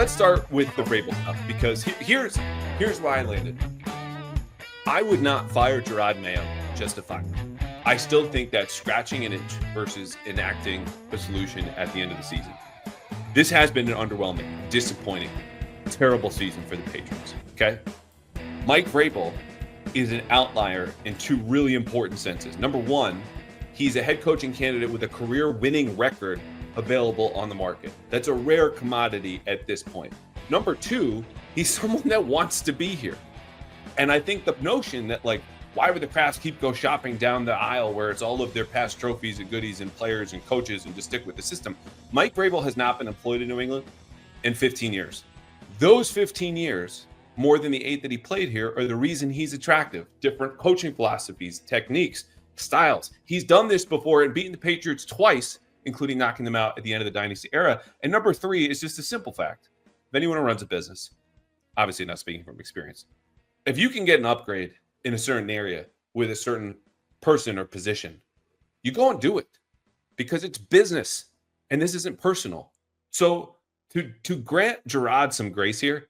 let's start with the Vrabel stuff, because here's why I landed. I would not fire Jerod Mayo just to fire him. I still think that's scratching an itch versus enacting a solution at the end of the season. This has been an underwhelming, disappointing, terrible season for the Patriots, okay? Mike Vrabel is an outlier in two really important senses. Number one, he's a head coaching candidate with a career-winning record available on the market. That's a rare commodity at this point. Number two, he's someone that wants to be here. And I think the notion that, like, why would the Crafts go shopping down the aisle where it's all of their past trophies and goodies and players and coaches and just stick with the system? Mike Vrabel has not been employed in New England in 15 years. Those 15 years, more than the 8 that he played here, are the reason he's attractive. Different coaching philosophies, techniques, styles. He's done this before and beaten the Patriots twice, including knocking them out at the end of the dynasty era. And number three is just a simple fact. If anyone who runs a business, obviously not speaking from experience, if you can get an upgrade in a certain area with a certain person or position, you go and do it because it's business and this isn't personal. So to grant Jerod some grace here,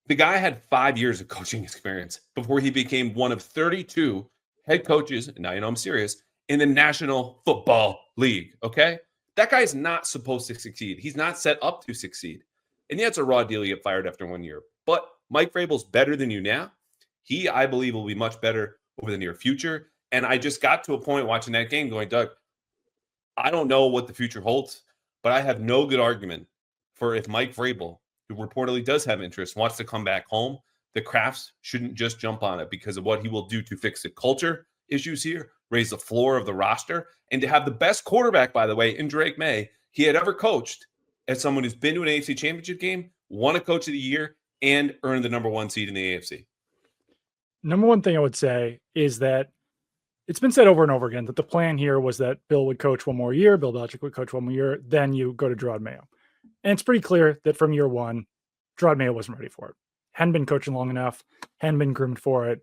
the guy had 5 years of coaching experience before he became one of 32 head coaches, and now you know I'm serious, in the National Football League, okay? That guy's not supposed to succeed. He's not set up to succeed. And yeah, it's a raw deal. You get fired after 1 year. But Mike Vrabel's better than you now. He, I believe, will be much better over the near future. And I just got to a point watching that game going, Doug, I don't know what the future holds, but I have no good argument for if Mike Vrabel, who reportedly does have interest, wants to come back home, the Crafts shouldn't just jump on it because of what he will do to fix the culture issues here, raise the floor of the roster, and to have the best quarterback, by the way, in Drake May, he had ever coached, as someone who's been to an AFC championship game, won a coach of the year, and earned the number one seed in the AFC. Number one thing I would say is that it's been said over and over again that the plan here was that Bill would coach one more year, Bill Belichick would coach one more year, then you go to Jerod Mayo. And it's pretty clear that from year one, Jerod Mayo wasn't ready for it. Hadn't been coaching long enough, hadn't been groomed for it.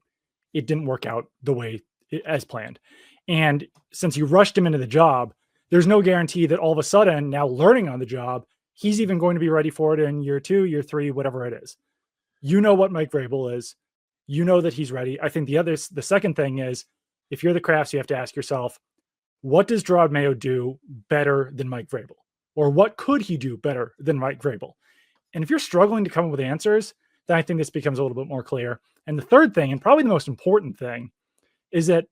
It didn't work out the way as planned. And since you rushed him into the job, there's no guarantee that all of a sudden, now learning on the job, he's even going to be ready for it in year 2, year 3, whatever it is. You know what Mike Vrabel is. You know that he's ready. I think the second thing is, if you're the Crafts, you have to ask yourself, what does Jerod Mayo do better than Mike Vrabel? Or what could he do better than Mike Vrabel? And if you're struggling to come up with answers, then I think this becomes a little bit more clear. And the third thing, and probably the most important thing, is that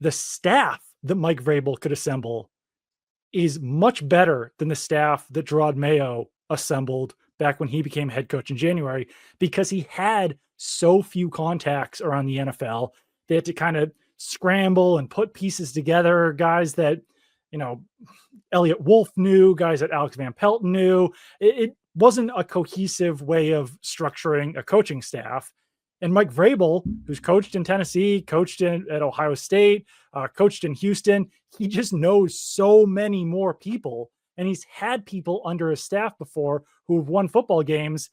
the staff that Mike Vrabel could assemble is much better than the staff that Jerod Mayo assembled back when he became head coach in January, because he had so few contacts around the NFL. They had to kind of scramble and put pieces together, guys that, you know, Elliot Wolf knew, guys that Alex Van Pelt knew. It wasn't a cohesive way of structuring a coaching staff. And Mike Vrabel, who's coached in Tennessee, coached at Ohio State, coached in Houston, he just knows so many more people. And he's had people under his staff before who have won football games.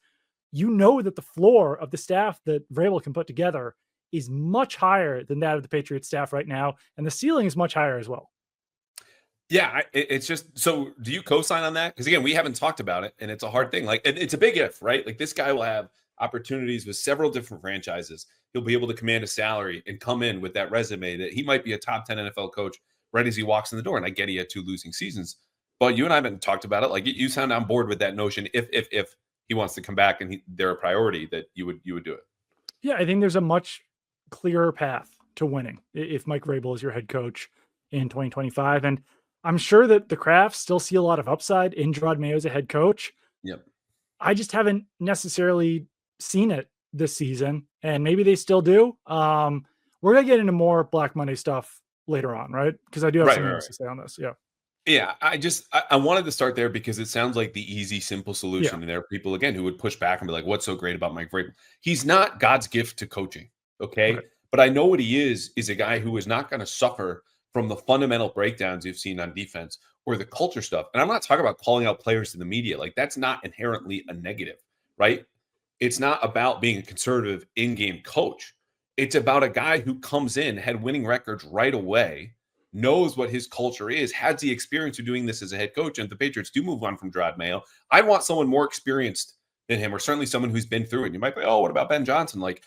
You know that the floor of the staff that Vrabel can put together is much higher than that of the Patriots staff right now. And the ceiling is much higher as well. Yeah, it's just, so do you co-sign on that? Because again, we haven't talked about it, and it's a hard thing. Like, it's a big if, right? Like, this guy will have opportunities with several different franchises. He'll be able to command a salary and come in with that resume that he might be a top 10 NFL coach right as he walks in the door. And I get he had 2 losing seasons, but you and I haven't talked about it. Like, you sound on board with that notion. If he wants to come back and they're a priority, that you would do it. Yeah, I think there's a much clearer path to winning if Mike Vrabel is your head coach in 2025. And I'm sure that the Crafts still see a lot of upside in Jerod Mayo as a head coach. Yep. I just haven't necessarily seen it this season, and maybe they still do. We're going to get into more Black Monday stuff later on, right? Because I do have something else to say on this. Yeah. Yeah, I wanted to start there because it sounds like the easy, simple solution. And there are people, again, who would push back and be like, what's so great about Mike Vrabel? He's not God's gift to coaching, okay? Right. But I know what he is a guy who is not going to suffer from the fundamental breakdowns you've seen on defense or the culture stuff. And I'm not talking about calling out players to the media. Like, that's not inherently a negative, right? It's not about being a conservative in-game coach. It's about a guy who comes in, had winning records right away, knows what his culture is, has the experience of doing this as a head coach. And if the Patriots do move on from Jerod Mayo, I want someone more experienced than him, or certainly someone who's been through it. You might be, oh, what about Ben Johnson? Like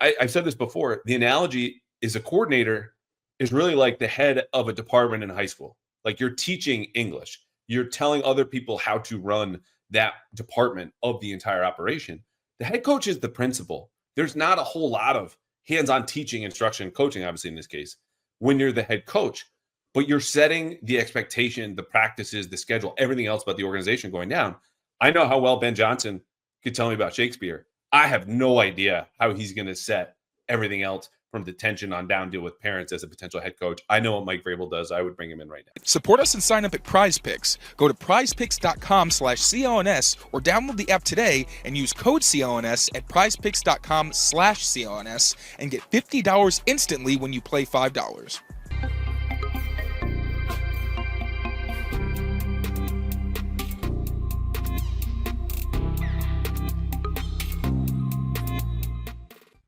I've said this before, the analogy is a coordinator is really like the head of a department in high school. Like you're teaching English. You're telling other people how to run that department of the entire operation. The head coach is the principal. There's not a whole lot of hands-on teaching, instruction, coaching, obviously in this case, when you're the head coach, but you're setting the expectation, the practices, the schedule, everything else about the organization going down. I know how well Ben Johnson could tell me about Shakespeare. I have no idea how he's going to set everything else from detention on down, deal with parents as a potential head coach. I know what Mike Vrabel does. I would bring him in right now. Support us and sign up at Prize Picks. Go to prizepicks.com/CLNS or download the app today and use code CLNS at prizepicks.com/CLNS and get $50 instantly when you play $5.